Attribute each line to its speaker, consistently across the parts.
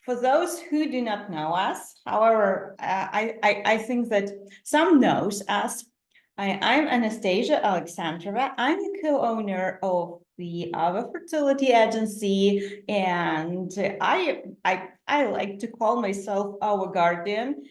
Speaker 1: for those who do not know us, however, I think that some knows us. I'm Anastasia Alexandrova. I'm the co-owner of the Fertility agency, and I like to call myself our guardian.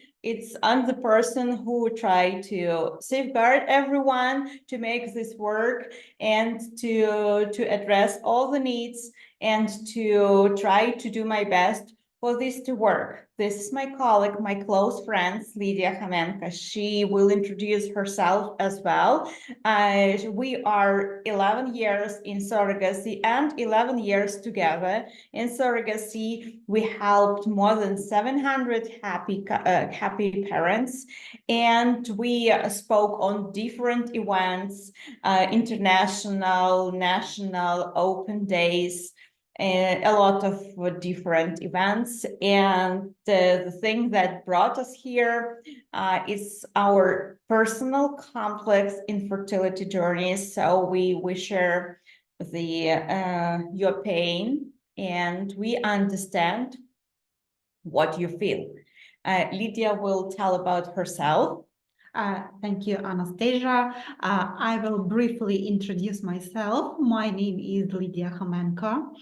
Speaker 1: I'm the person who try to safeguard everyone, to make this work, and to address all the needs, and to try to do my best for this to work. This is my colleague, my close friend, Lydia Homenko. She will introduce herself as well. We are 11 years in surrogacy and 11 years together. In surrogacy, we helped more than 700 happy parents, and we spoke on different events, international, national, open days, a lot of different events. And the thing that brought us here is our personal complex infertility journeys. So we share your pain, and we understand what you feel. Lydia will tell about herself.
Speaker 2: Thank you, Anastasia. I will briefly introduce myself. My name is Lydia Homenko.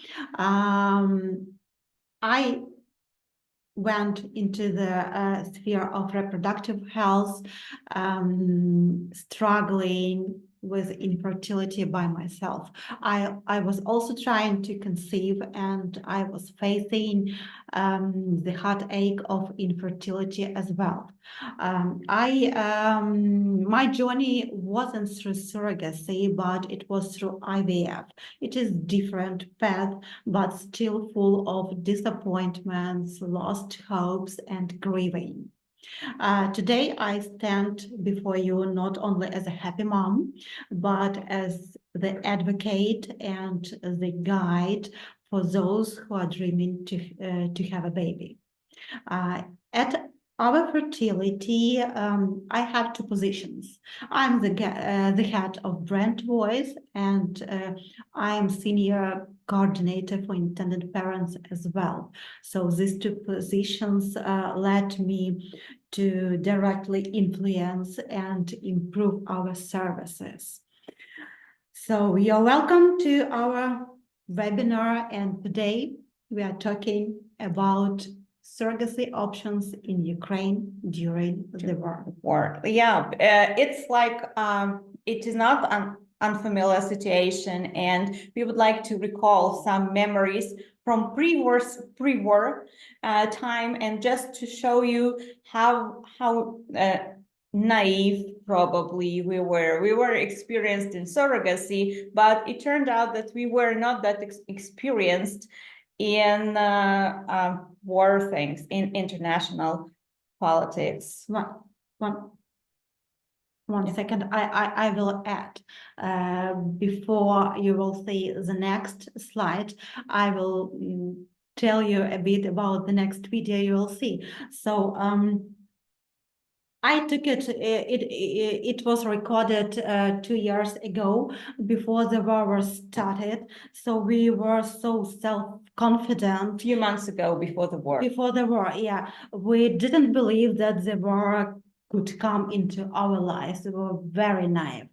Speaker 2: I went into the sphere of reproductive health, struggling with infertility by myself. I was also trying to conceive, and I was facing the heartache of infertility as well. My journey wasn't through surrogacy, but it was through IVF. It is different path, but still full of disappointments, lost hopes, and grieving. Today, I stand before you not only as a happy mom, but as the advocate and the guide for those who are dreaming to have a baby. At our Fertility, I have two positions. I'm the head of brand voice, and I'm senior coordinator for intended parents as well. So these two positions led me to directly influence and improve our services. So you're welcome to our webinar, and today we are talking about surrogacy options in Ukraine during the war.
Speaker 1: Yeah, it's like it is not an unfamiliar situation, and we would like to recall some memories from pre-war time, and just to show you how naive probably we were. We were experienced in surrogacy, but it turned out that we were not that experienced in war things, in international politics.
Speaker 2: One second, I will add, before you will see the next slide, I will tell you a bit about the next video you will see. So I took it, it was recorded 2 years ago, before the war started. So we were so self-confident.
Speaker 1: A few months ago, before the war.
Speaker 2: Before the war, yeah. We didn't believe that the war could come into our lives. We were very naive.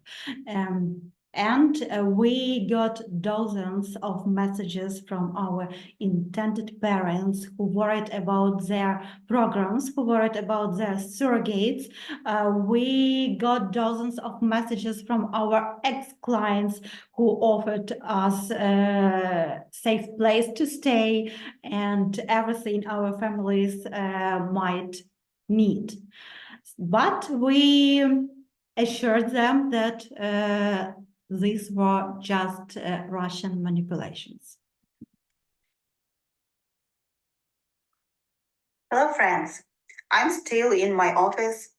Speaker 2: And we got dozens of messages from our intended parents who worried about their programs, who worried about their surrogates. We got dozens of messages from our ex-clients who offered us a safe place to stay and everything our families might need. But we assured them that these were just Russian manipulations.
Speaker 3: Hello, friends. I'm still in my office,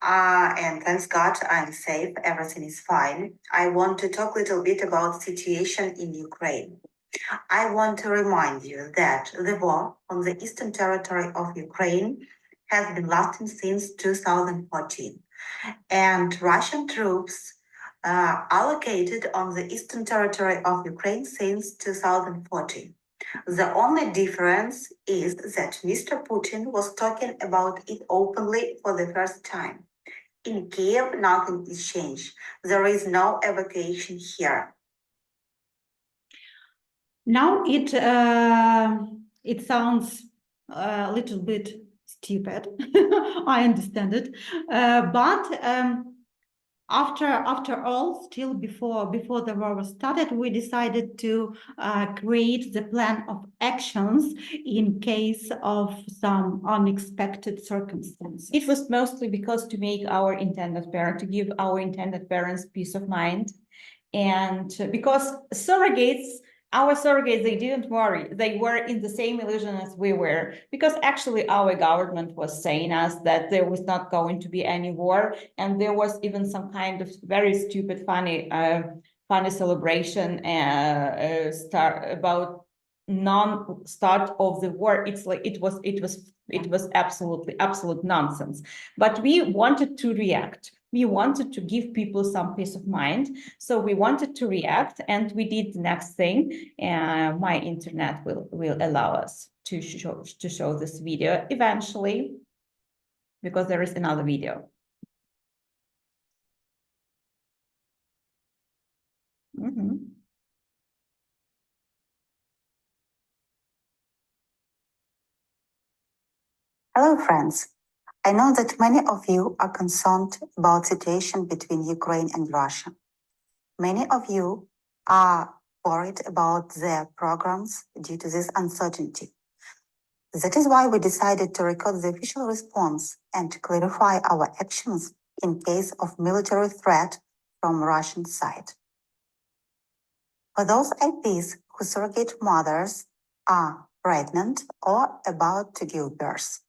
Speaker 3: and thanks God I'm safe. Everything is fine. I want to talk a little bit about the situation in Ukraine. I want to remind you that the war on the eastern territory of Ukraine has been lasting since 2014, and Russian troops allocated on the eastern territory of Ukraine since 2014. The only difference is that Mr. Putin was talking about it openly for the first time. In Kiev, nothing is changed. There is no evacuation here.
Speaker 2: Now it sounds a little bit stupid. I understand it, but after all, still before the war started, we decided to create the plan of actions in case of some unexpected circumstances.
Speaker 1: It was mostly because to make our intended parent, to give our intended parents peace of mind. And because our surrogates, they didn't worry. They were in the same illusion as we were, because actually our government was saying us that there was not going to be any war. And there was even some kind of very stupid, funny celebration start about non-start of the war. It's like it was absolute nonsense. But we wanted to react. We wanted to give people some peace of mind. So we wanted to react, and we did the next thing. My internet will allow us to show this video eventually, because there is another video.
Speaker 3: Hello, friends. I know that many of you are concerned about the situation between Ukraine and Russia. Many of you are worried about their programs due to this uncertainty. That is why we decided to record the official response and to clarify our actions in case of military threat from Russian side. For those IPs whose surrogate mothers are pregnant or about to give birth,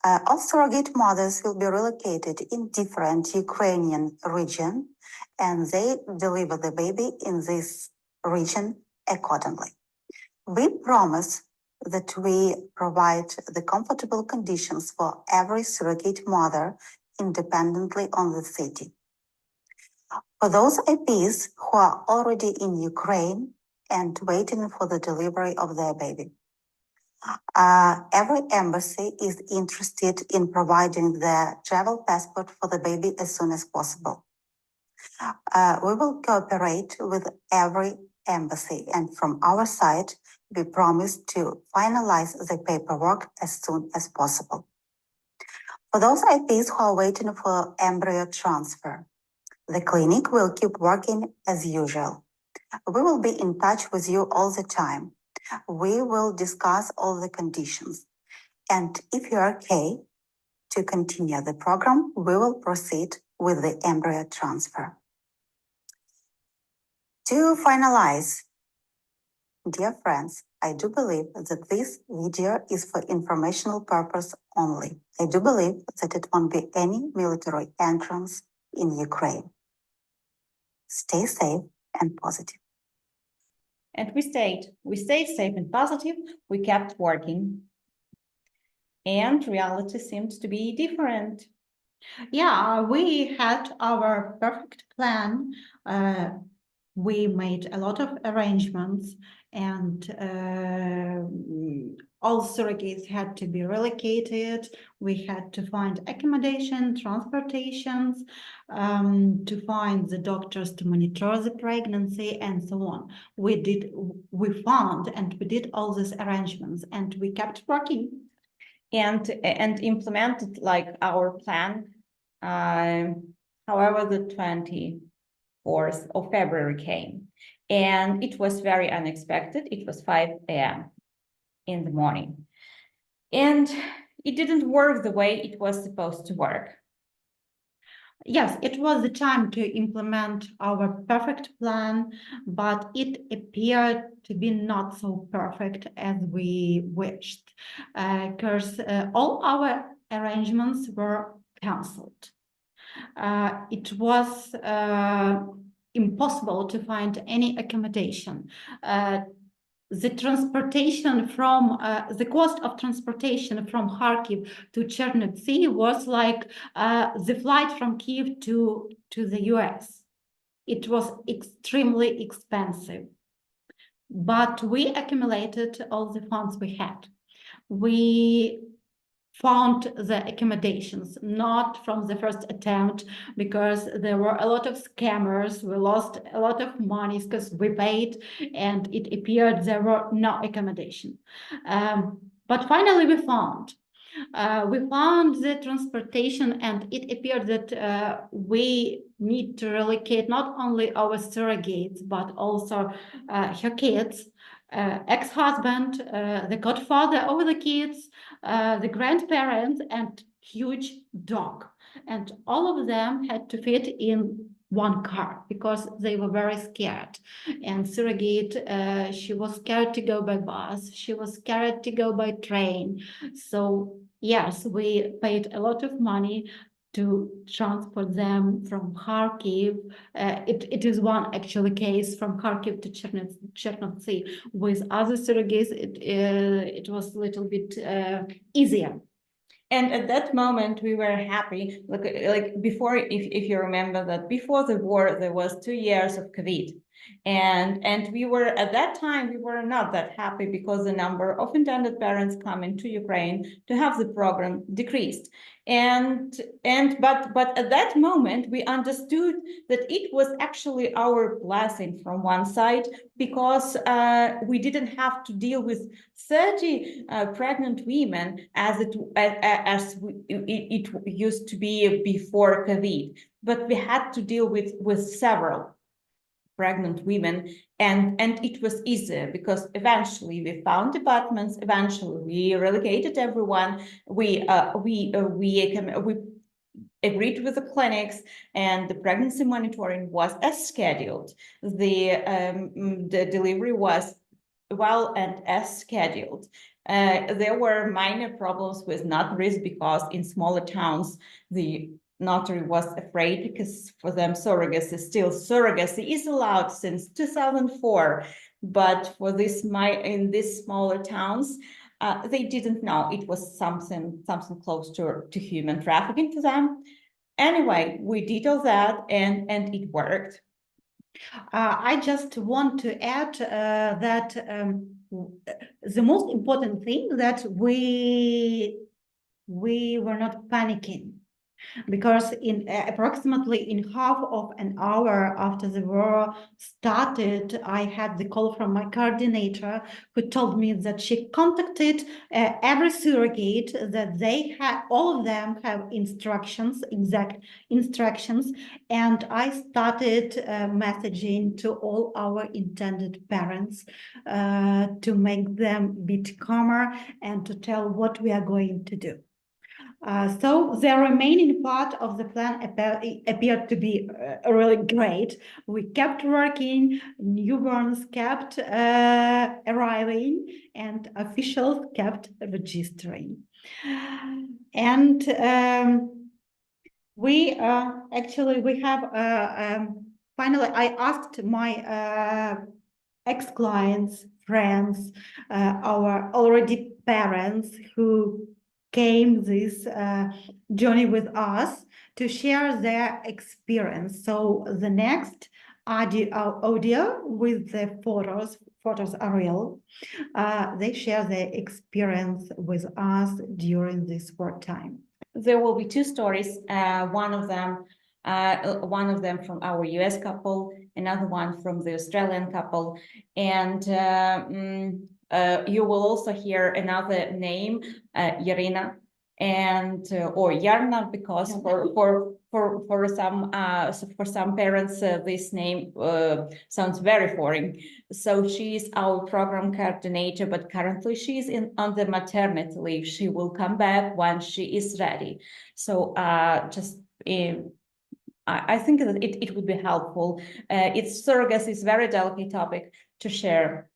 Speaker 3: all surrogate mothers will be relocated in different Ukrainian region, and they deliver the baby in this region accordingly. We promise that we provide the comfortable conditions for every surrogate mother independently on the city. For those IPs who are already in Ukraine and waiting for the delivery of their baby, every embassy is interested in providing the travel passport for the baby as soon as possible. We will cooperate with every embassy, and from our side, we promise to finalize the paperwork as soon as possible. For those IPs who are waiting for embryo transfer, the clinic will keep working as usual. We will be in touch with you all the time. We will discuss all the conditions. And if you're okay to continue the program, we will proceed with the embryo transfer. To finalize, dear friends, I do believe that this video is for informational purpose only. I do believe that it won't be any military entrance in Ukraine. Stay safe and positive.
Speaker 1: And we stayed safe and positive. We kept working. And reality seems to be different.
Speaker 2: Yeah, we had our perfect plan. We made a lot of arrangements, and all surrogates had to be relocated. We had to find accommodation, transportations, to find the doctors to monitor the pregnancy, and so on. We found and we did all these arrangements, and we kept working.
Speaker 1: And implemented like our plan. However, the 24th of February came, and it was very unexpected. It was 5 a.m. in the morning, and it didn't work the way it was supposed to work.
Speaker 2: Yes, it was the time to implement our perfect plan, but it appeared to be not so perfect as we wished, because all our arrangements were cancelled. It was impossible to find any accommodation. The transportation from the cost of transportation from Kharkiv to Chernivtsi was like the flight from Kiev to the US. It was extremely expensive. but we accumulated all the funds we had. We found the accommodations, not from the first attempt, because there were a lot of scammers. We lost a lot of money because we paid and it appeared there were no accommodation. But finally we found the transportation, and it appeared that we need to relocate not only our surrogates, but also her kids, ex-husband, the godfather of the kids, the grandparents, and huge dog. And all of them had to fit in one car because they were very scared. And surrogate, she was scared to go by bus. She was scared to go by train. So yes, we paid a lot of money to transport them from Kharkiv. It is one actually case from Kharkiv to Chernovtsi. With other surrogates, it was a little bit easier.
Speaker 1: And at that moment, we were happy. Like before, if you remember that before the war, there was 2 years of COVID. And we were at that time, we were not that happy because the number of intended parents coming to Ukraine to have the program decreased. But at that moment, we understood that it was actually our blessing from one side, because we didn't have to deal with 30 pregnant women as it used to be before COVID, but we had to deal with several pregnant women, and it was easier because eventually we found apartments, eventually we relocated everyone, we agreed with the clinics, and the pregnancy monitoring was as scheduled. The delivery was well and as scheduled. There were minor problems with notaries because in smaller towns the notary was afraid, because for them surrogacy is allowed since 2004, but for in these smaller towns they didn't know it was something close to human trafficking to them. Anyway, we did all that, and it worked.
Speaker 2: I just want to add that the most important thing that we were not panicking, because in approximately in half of an hour after the war started, I had the call from my coordinator, who told me that she contacted every surrogate, that they had, all of them have exact instructions, and I started messaging to all our intended parents to make them a bit calmer and to tell what we are going to do. So the remaining part of the plan appeared to be really great. We kept working, newborns kept arriving, and officials kept registering. And we have finally, I asked my ex-clients, friends, our already parents who came this journey with us, to share their experience. So the next audio with the photos are real. They share their experience with us during this wartime.
Speaker 1: There will be 2 stories. One of them from our US couple, another one from the Australian couple, and you will also hear another name, Yarina, and or Yarna, because for some parents this name sounds very foreign. So she is our program coordinator, but currently she's on the maternity leave. She will come back when she is ready. So I think that it would be helpful. Surrogacy is a very delicate topic to share.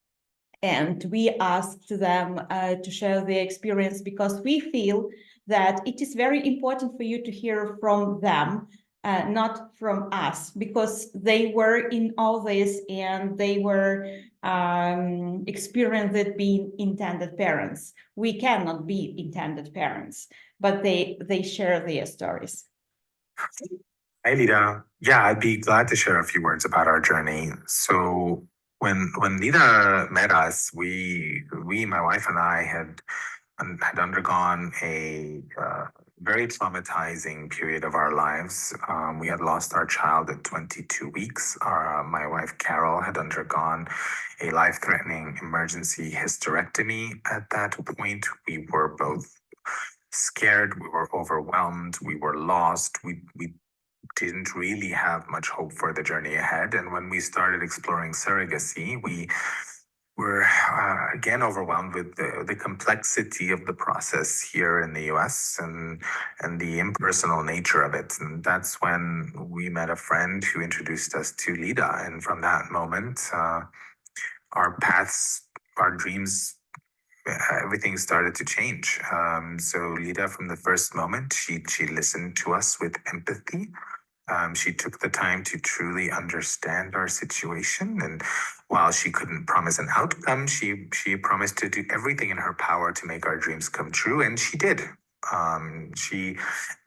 Speaker 1: And we asked them to share their experience, because we feel that it is very important for you to hear from them, not from us, because they were in all this and they were experienced being intended parents. We cannot be intended parents, but they share their stories.
Speaker 4: Hi, Lida. Yeah, I'd be glad to share a few words about our journey. So When Lida met us, my wife and I had undergone a very traumatizing period of our lives. We had lost our child at 22 weeks. My wife Carol had undergone a life-threatening emergency hysterectomy. At that point, we were both scared. We were overwhelmed. We were lost. We didn't really have much hope for the journey ahead. And when we started exploring surrogacy, we were again overwhelmed with the complexity of the process here in the US and the impersonal nature of it. And that's when we met a friend who introduced us to Lida. And from that moment, our paths, our dreams, everything started to change. So Lida, from the first moment, she listened to us with empathy. She took the time to truly understand our situation, and while she couldn't promise an outcome, she promised to do everything in her power to make our dreams come true, and she did. She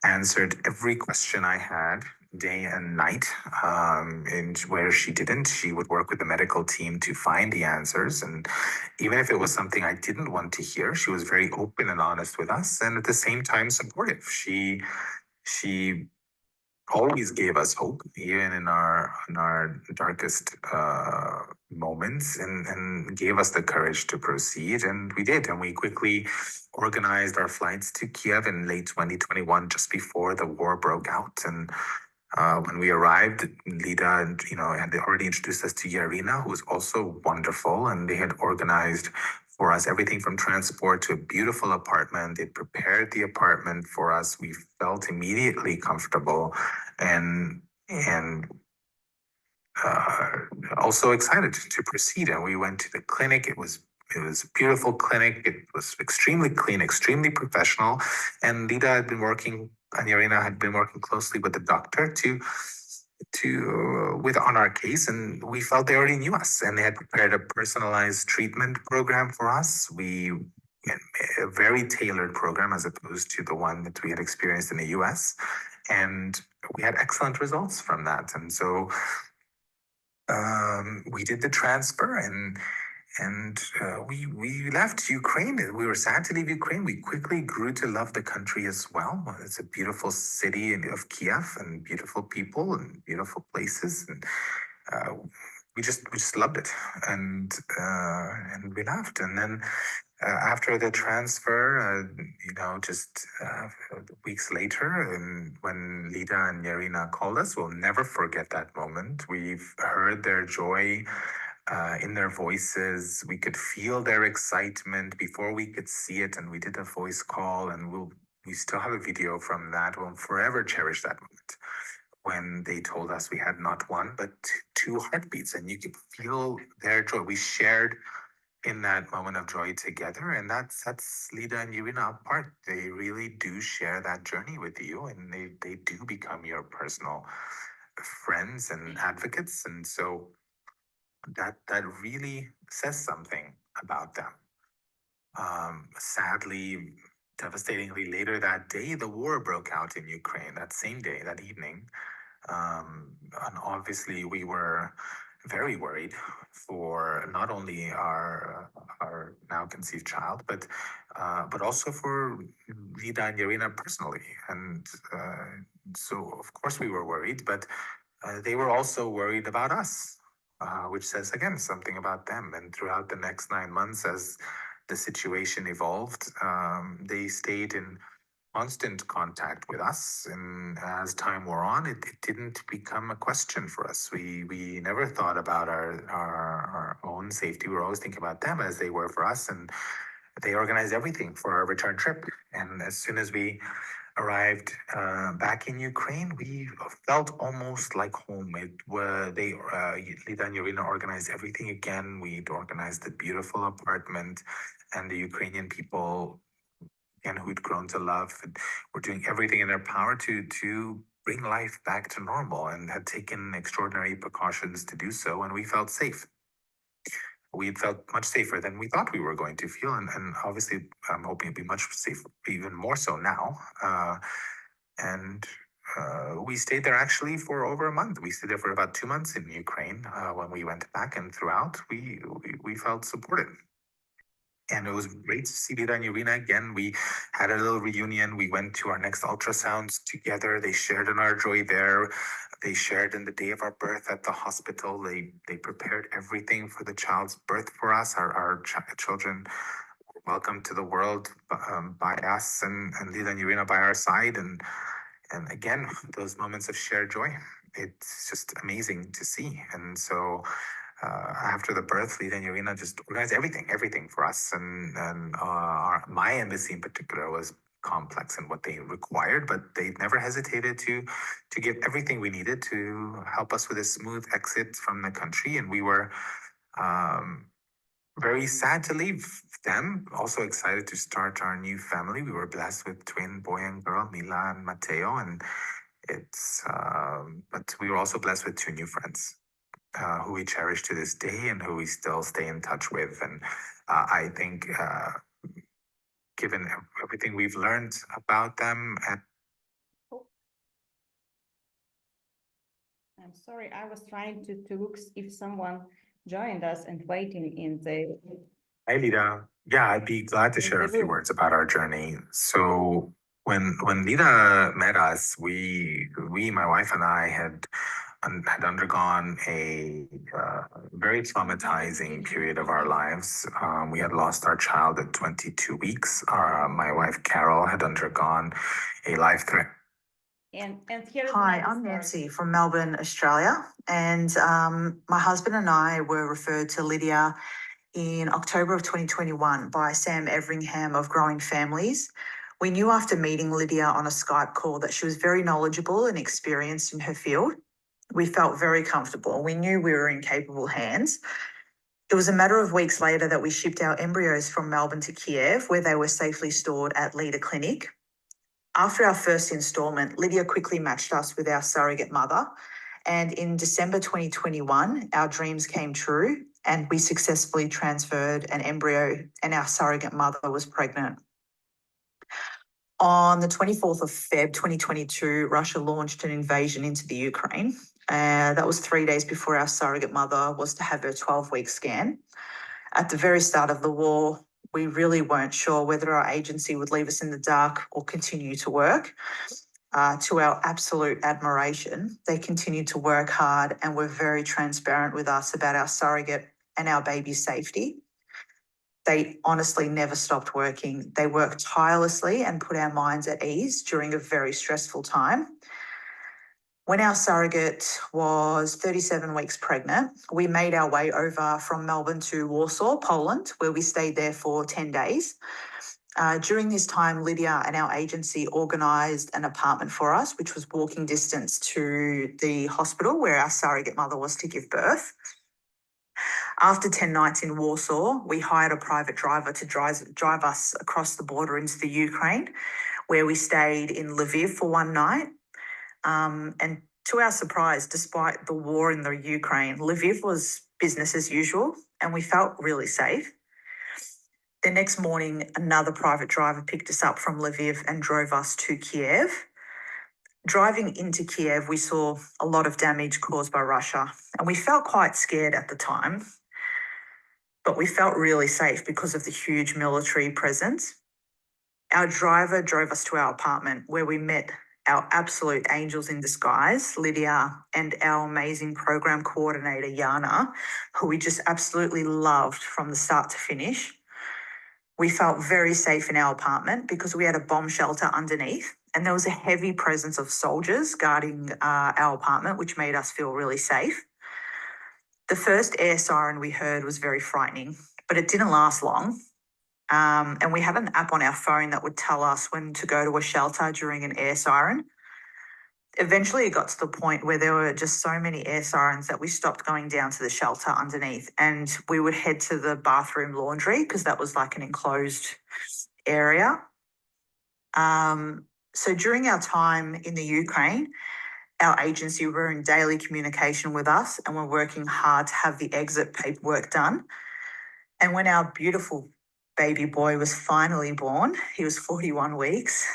Speaker 4: answered every question I had day and night. And where she didn't, she would work with the medical team to find the answers. And even if it was something I didn't want to hear, she was very open and honest with us, and at the same time supportive. She always gave us hope, even in our darkest moments, and gave us the courage to proceed, and we did. And we quickly organized our flights to Kiev in late 2021, just before the war broke out. And when we arrived, Lida had already introduced us to Yarina, who was also wonderful, and they had organized for us everything from transport to a beautiful apartment. They prepared the apartment for us. We felt immediately comfortable and also excited to proceed. And we went to the clinic. It was a beautiful clinic. It was extremely clean, extremely professional. And Lida had been working, and Yarina had been working closely with the doctor on our case, and we felt they already knew us, and they had prepared a personalized treatment program for us. A very tailored program as opposed to the one that we had experienced in the US, and we had excellent results from that. And so we did the transfer, and we left Ukraine. We were sad to leave Ukraine. We quickly grew to love the country as well. It's a beautiful city of Kiev, and beautiful people and beautiful places, and we just loved it. And we left. And then after the transfer, just weeks later, and when Lida and Yarina called us, we'll never forget that moment. We've heard their joy in their voices. We could feel their excitement before we could see it, and we did a voice call, and we still have a video from that. We'll forever cherish that moment when they told us we had not one but two heartbeats, and you could feel their joy. We shared in that moment of joy together, and that sets Lida and Yarina apart. They really do share that journey with you, and they do become your personal friends and advocates. And so that really says something about them. Sadly, devastatingly, later that day, the war broke out in Ukraine. That same day, that evening, and obviously we were very worried for not only our now conceived child, but also for Lida and Yarina personally. And so, of course, we were worried, but they were also worried about us, which says again something about them. And throughout the next 9 months, as the situation evolved, they stayed in constant contact with us, and as time wore on, it didn't become a question for us. We never thought about our own safety. We were always thinking about them as they were for us, and they organized everything for our return trip. And as soon as we arrived back in Ukraine, we felt almost like home. Lida and Yarina organized everything again. We'd organized the beautiful apartment, and the Ukrainian people, and who'd grown to love, and were doing everything in their power to bring life back to normal, and had taken extraordinary precautions to do so. And we felt safe. We felt much safer than we thought we were going to feel, and obviously I'm hoping it'll be much safer, even more so now. And we stayed there actually for over a month. We stayed there for about 2 months in Ukraine when we went back, and throughout we felt supported. And it was great to see Lida and Irina again. We had a little reunion. We went to our next ultrasounds together. They shared in our joy there. They shared in the day of our birth at the hospital. They prepared everything for the child's birth for us. Our children were welcome to the world by us, and Lida and Irina by our side. And again, those moments of shared joy. It's just amazing to see. And so after the birth, Lida and Irina just organized everything for us. And my embassy in particular was complex in what they required, but they never hesitated to give everything we needed to help us with a smooth exit from the country. And we were very sad to leave them. Also excited to start our new family. We were blessed with twin boy and girl, Mila and Matteo, and but we were also blessed with 2 new friends. Who we cherish to this day and who we still stay in touch with. And I think, given everything we've learned about them, and
Speaker 1: I'm sorry, I was trying to look if someone joined us and waiting in the.
Speaker 4: hi, Lida. Yeah, I'd be glad to share a few words about our journey. So when Lida met us, my wife and I had undergone a very traumatizing period of our lives. We had lost our child at 22 weeks. My wife Carol had undergone a life threat.
Speaker 1: And here is
Speaker 3: Hi,
Speaker 1: another
Speaker 3: I'm
Speaker 1: story.
Speaker 3: Nancy from Melbourne, Australia, and my husband and I were referred to Lydia in October of 2021 by Sam Everingham of Growing Families. We knew after meeting Lydia on a Skype call that she was very knowledgeable and experienced in her field. We felt very comfortable. We knew we were in capable hands. It was a matter of weeks later that we shipped our embryos from Melbourne to Kiev, where they were safely stored at Lydia Clinic. After our first instalment, Lydia quickly matched us with our surrogate mother. And in December 2021, our dreams came true and we successfully transferred an embryo and our surrogate mother was pregnant. On the 24th of Feb 2022, Russia launched an invasion into the Ukraine. That was 3 days before our surrogate mother was to have her 12-week scan. At the very start of the war, we really weren't sure whether our agency would leave us in the dark or continue to work. To our absolute admiration, they continued to work hard and were very transparent with us about our surrogate and our baby's safety. They honestly never stopped working. They worked tirelessly and put our minds at ease during a very stressful time. When our surrogate was 37 weeks pregnant, we made our way over from Melbourne to Warsaw, Poland, where we stayed there for 10 days. During this time, Lydia and our agency organised an apartment for us, which was walking distance to the hospital where our surrogate mother was to give birth. After 10 nights in Warsaw, we hired a private driver to drive us across the border into the Ukraine, where we stayed in Lviv for 1 night. And to our surprise, despite the war in the Ukraine, Lviv was business as usual, and we felt really safe. The next morning, another private driver picked us up from Lviv and drove us to Kiev. Driving into Kiev, we saw a lot of damage caused by Russia, and we felt quite scared at the time. But we felt really safe because of the huge military presence. Our driver drove us to our apartment where we met our absolute angels in disguise, Lydia, and our amazing program coordinator, Yana, who we just absolutely loved from the start to finish. We felt very safe in our apartment because we had a bomb shelter underneath and there was a heavy presence of soldiers guarding our apartment, which made us feel really safe. The first air siren we heard was very frightening, but it didn't last long. And we had an app on our phone that would tell us when to go to a shelter during an air siren. Eventually, it got to the point where there were just so many air sirens that we stopped going down to the shelter underneath and we would head to the bathroom laundry because that was like an enclosed area. So during our time in the Ukraine, our agency were in daily communication with us and were working hard to have the exit paperwork done. And when our beautiful baby boy was finally born, he was 41 weeks,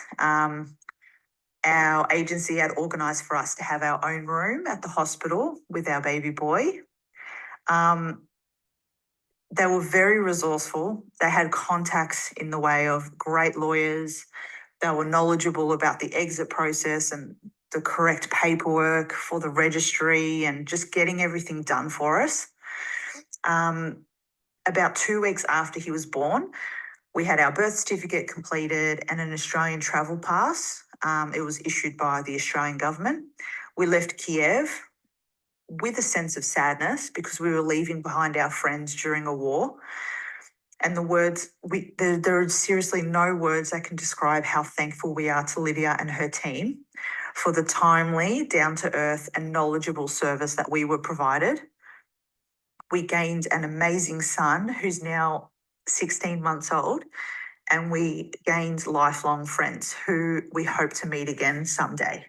Speaker 3: Our agency had organised for us to have our own room at the hospital with our baby boy. They were very resourceful. They had contacts in the way of great lawyers. They were knowledgeable about the exit process and the correct paperwork for the registry and just getting everything done for us. About 2 weeks after he was born, we had our birth certificate completed and an Australian travel pass. It was issued by the Australian government. We left Kiev with a sense of sadness because we were leaving behind our friends during a war. And the words, there are seriously no words that can describe how thankful we are to Lydia and her team for the timely, down-to-earth and knowledgeable service that we were provided. We gained an amazing son who's now 16 months old, and we gained lifelong friends who we hope to meet again someday.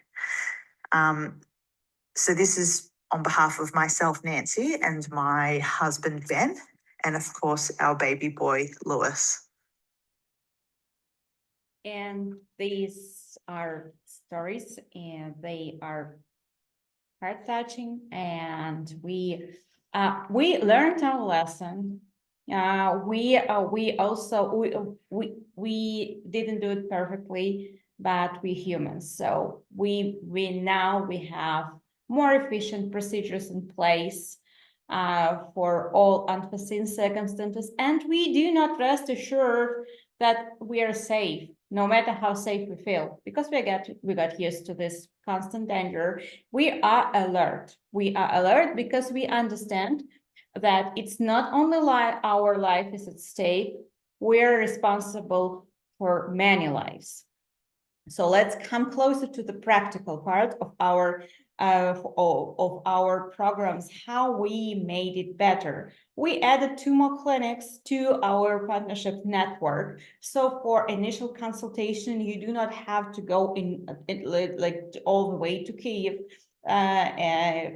Speaker 3: So this is on behalf of myself, Nancy, and my husband, Ben, and of course, our baby boy, Lewis.
Speaker 1: And these are stories, and they are heart-touching, and we learned our lesson. We didn't do it perfectly, but we humans. So we have more efficient procedures in place for all unforeseen circumstances, and we do not rest assured that we are safe, no matter how safe we feel, because we got used to this constant danger. We are alert. We are alert because we understand that it's not only our life is at stake, we're responsible for many lives. So let's come closer to the practical part of our programs, how we made it better. We added 2 more clinics to our partnership network. So for initial consultation, you do not have to go in like all the way to Kyiv.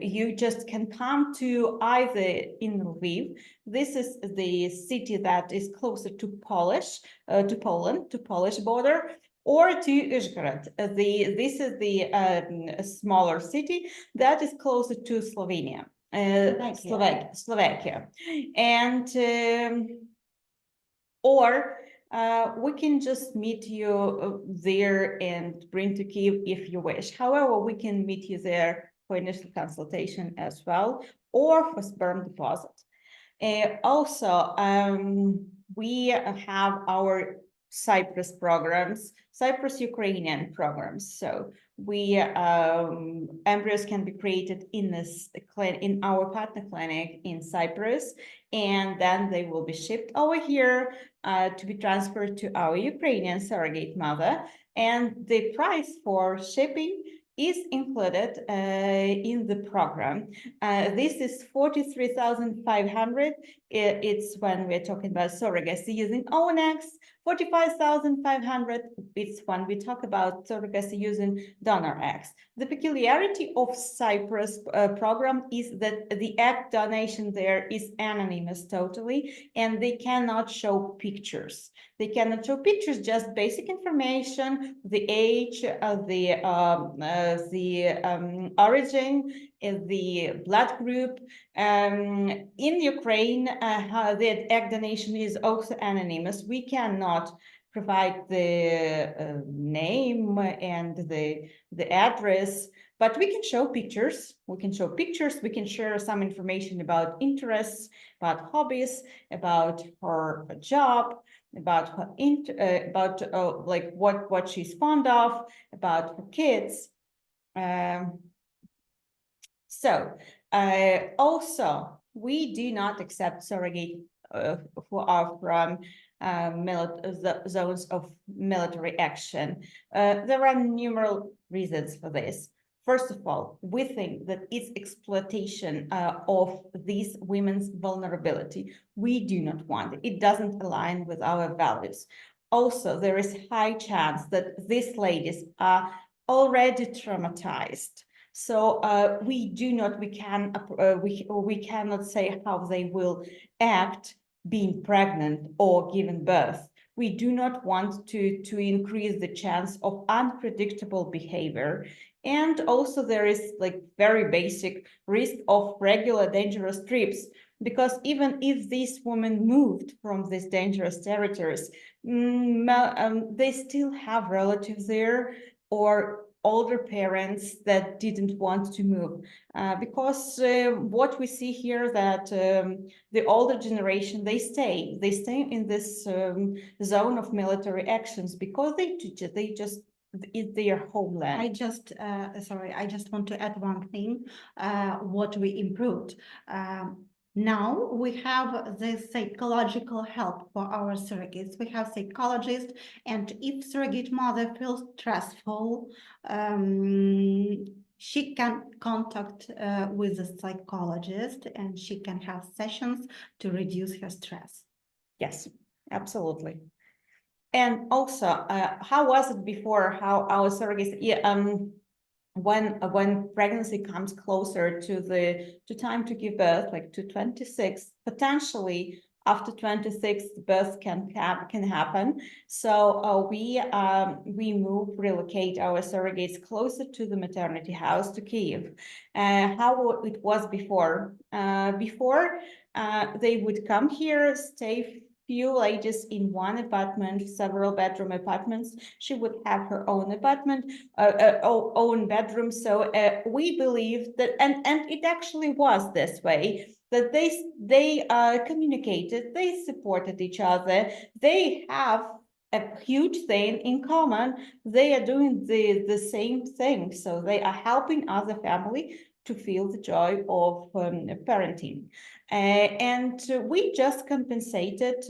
Speaker 1: You just can come to either in Lviv. This is the city that is closer to Polish border, or to Uzhhorod. This is the smaller city that is closer to Slovenia, Slovakia. And or we can just meet you there and bring to Kyiv if you wish. However, we can meet you there for initial consultation as well, or for sperm deposit. Also, we have our Cyprus programs, Cyprus Ukrainian programs. So we embryos can be created in our partner clinic in Cyprus, and then they will be shipped over here to be transferred to our Ukrainian surrogate mother. And the price for shipping is included in the program. This is 43,500. It's when we're talking about surrogacy using own eggs. 45,500. It's when we talk about surrogacy using donor eggs. The peculiarity of Cyprus program is that the egg donation there is anonymous totally, and they cannot show pictures. They cannot show pictures, just basic information, the age, the origin, the blood group. In Ukraine, the egg donation is also anonymous. We cannot provide the name and the address, but we can show pictures. We can share some information about interests, about hobbies, about her job, about her like what she's fond of, about her kids. Also, we do not accept surrogate who are from zones of military action. There are numerous reasons for this. First of all, we think that it's exploitation of these women's vulnerability. We do not want it. It doesn't align with our values. Also, there is high chance that these ladies are already traumatized. So we cannot say how they will act being pregnant or giving birth. We do not want to increase the chance of unpredictable behavior. And also there is like very basic risk of regular dangerous trips, because even if these women moved from these dangerous territories, they still have relatives there or older parents that didn't want to move, because what we see here that the older generation, they stay in this zone of military actions because they just it's their homeland.
Speaker 2: I just want to add one thing, what we improved. Now we have the psychological help for our surrogates. We have psychologists, and if surrogate mother feels stressful, she can contact with a psychologist, and she can have sessions to reduce her stress.
Speaker 1: Yes, absolutely. And also, how was it before? How our surrogates? When pregnancy comes closer to time to give birth, like to 26, potentially after 26, birth can happen. So relocate our surrogates closer to the maternity house to Kyiv. How it was before? Before they would come here, stay few ladies in one apartment, several bedroom apartments. She would have her own apartment, own bedroom. So we believe that, and it actually was this way, that they communicated, they supported each other, they have a huge thing in common. They are doing the same thing, so they are helping other family to feel the joy of parenting. And we just compensated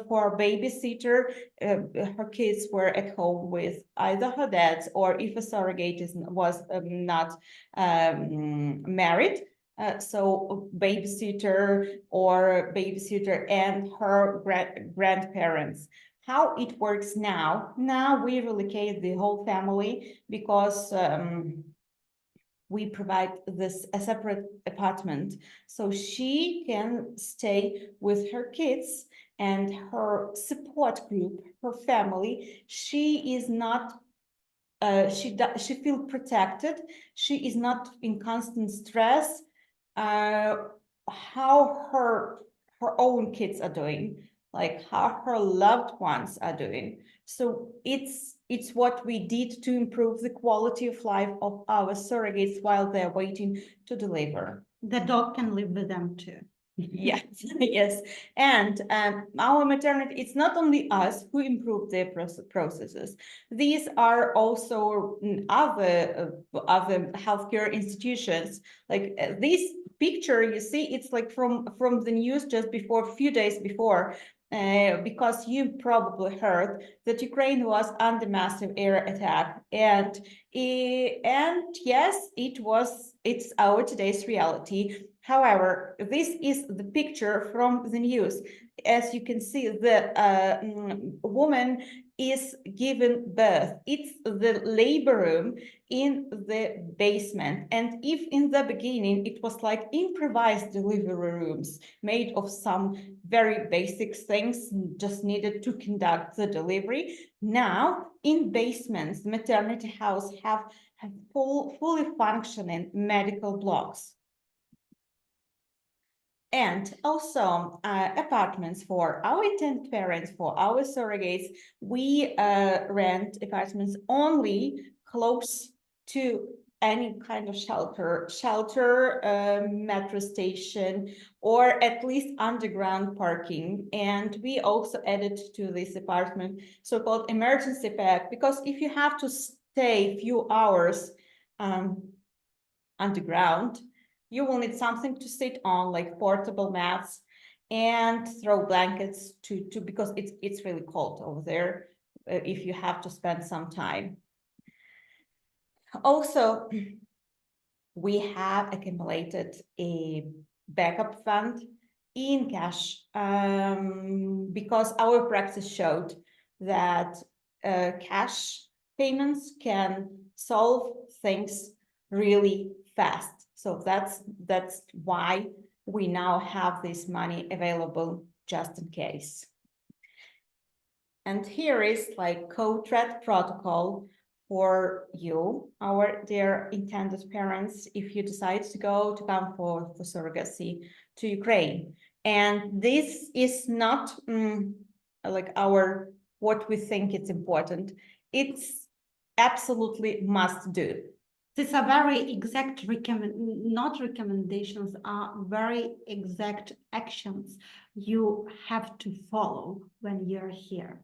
Speaker 1: for babysitter. Her kids were at home with either her dads, or if a surrogate was not married, so babysitter and her grandparents. How it works now? Now we relocate the whole family because we provide a separate apartment, so she can stay with her kids and her support group, her family. She is not she feels protected. She is not in constant stress. How her own kids are doing, like how her loved ones are doing. So it's what we did to improve the quality of life of our surrogates while they're waiting to deliver.
Speaker 2: The dog can live with them too.
Speaker 1: Yes, yes. And our maternity, it's not only us who improve their processes. These are also other healthcare institutions. Like this picture you see, it's like from the news just before, a few days before, because you probably heard that Ukraine was under massive air attack, and yes, it's our today's reality. However, this is the picture from the news. As you can see, the woman is given birth. It's the labor room in the basement. And if in the beginning it was like improvised delivery rooms made of some very basic things, just needed to conduct the delivery, now in basements, the maternity house have fully functioning medical blocks. And also apartments for our intended parents, for our surrogates. We rent apartments only close to any kind of shelter, metro station, or at least underground parking. And we also added to this apartment so-called emergency pack, because if you have to stay a few hours underground, you will need something to sit on, like portable mats, and throw blankets to because it's really cold over there if you have to spend some time. Also, we have accumulated a backup fund in cash because our practice showed that cash payments can solve things really fast. So that's why we now have this money available just in case. And here is like co-threat protocol for you, our dear intended parents, if you decide to come for surrogacy to Ukraine. And this is not like what we think it's important. It's absolutely must do.
Speaker 2: These are very exact not recommendations, are very exact actions you have to follow when you're here.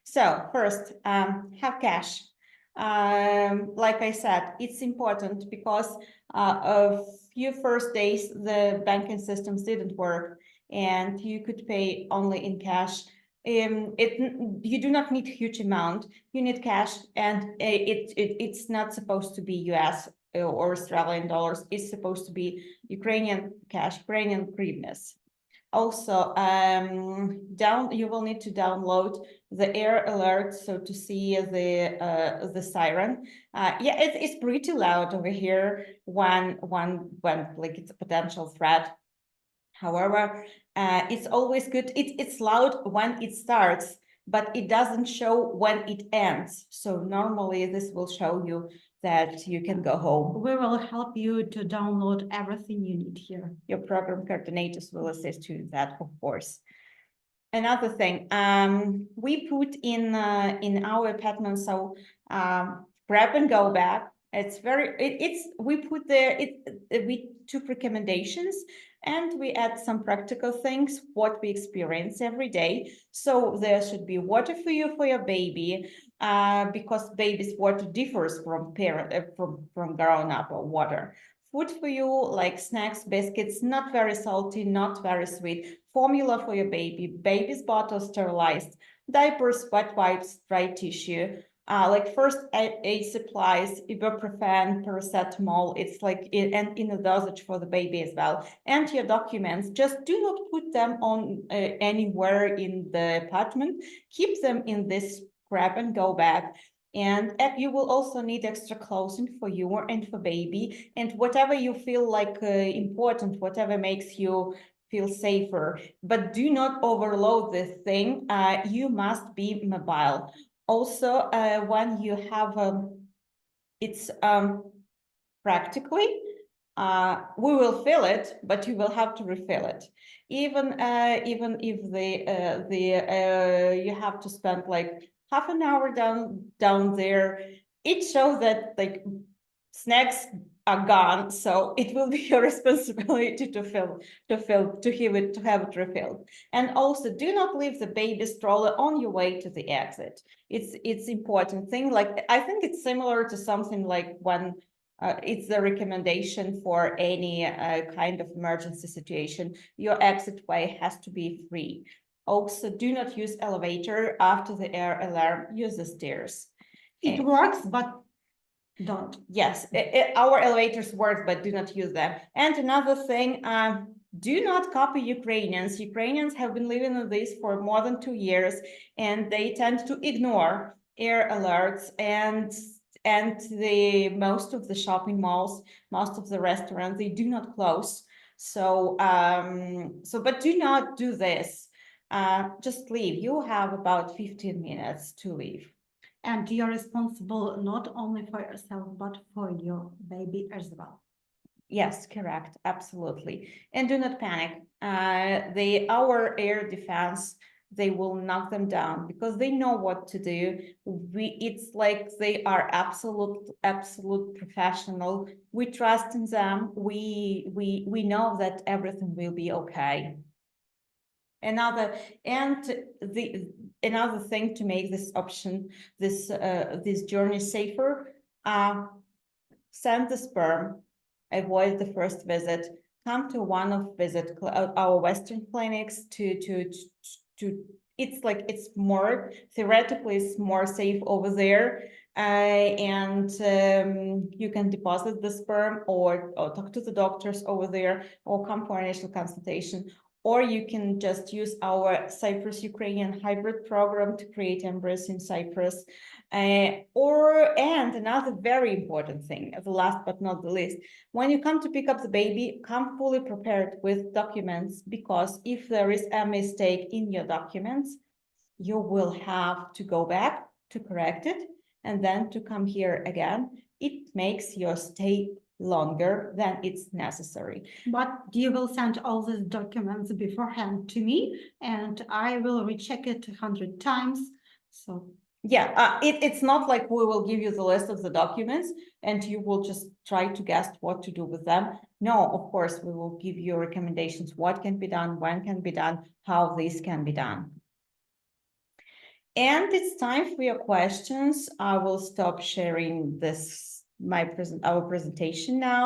Speaker 1: So first, have cash. Like I said, it's important because a few first days the banking systems didn't work, and you could pay only in cash. You do not need huge amount. You need cash, and it's not supposed to be US or Australian dollars. It's supposed to be Ukrainian cash, Ukrainian hryvnias. Also, you will need to download the air alert, so to see the siren. Yeah, it's pretty loud over here when like it's a potential threat. However, it's always good. It's loud when it starts, but it doesn't show when it ends. So normally this will show you that you can go home.
Speaker 2: We will help you to download everything you need here.
Speaker 1: Your program coordinators will assist you in that, of course. Another thing, we put in our pattern, so grab and go back. It's we put there we took recommendations and we add some practical things what we experience every day. So there should be water for you for your baby, because baby's water differs from from grown up water. Food for you, like snacks, biscuits, not very salty, not very sweet. Formula for your baby, baby's bottle sterilized, diapers, wet wipes, dry tissue. Like first aid supplies, ibuprofen, paracetamol. It's like and in a dosage for the baby as well. And your documents, just do not put them on anywhere in the apartment. Keep them in this grab and go bag. And you will also need extra clothing for you and for baby, and whatever you feel like important, whatever makes you feel safer, but do not overload this thing. You must be mobile. Also, when you have it's practically, we will fill it, but you will have to refill it. Even if you have to spend like half an hour down there, it shows that like snacks are gone, so it will be your responsibility to have it refilled. And also, do not leave the baby stroller on your way to the exit. It's important thing. Like I think it's similar to something like when it's the recommendation for any kind of emergency situation. Your exit way has to be free. Also, do not use elevator after the air alarm. Use the stairs.
Speaker 2: It works, but don't.
Speaker 1: Yes, our elevators work, but do not use them. And another thing, do not copy Ukrainians. Ukrainians have been living in this for more than 2 years, and they tend to ignore air alerts and the most of the shopping malls, most of the restaurants, they do not close. So but do not do this. Just leave. You have about 15 minutes to leave.
Speaker 2: And you're responsible not only for yourself, but for your baby as well.
Speaker 1: Yes, correct. Absolutely. And do not panic. Our air defense, they will knock them down because they know what to do. It's like they are absolute professional. We trust in them. We know that everything will be okay. Another thing to make this option, this journey safer, send the sperm, avoid the first visit, come to one of our Western clinics to it's more theoretically it's more safe over there, and you can deposit the sperm or talk to the doctors over there or come for initial consultation. Or you can just use our Cyprus-Ukrainian hybrid program to create embryos in Cyprus. And another very important thing, the last but not the least, when you come to pick up the baby, come fully prepared with documents, because if there is a mistake in your documents, you will have to go back to correct it and then to come here again. It makes your stay longer than it's necessary.
Speaker 2: But you will send all these documents beforehand to me, and I will recheck it 100 times. So
Speaker 1: Yeah, it's not like we will give you the list of the documents and you will just try to guess what to do with them. No, of course, we will give you recommendations, what can be done, when can be done, how this can be done. And it's time for your questions. I will stop sharing our presentation now.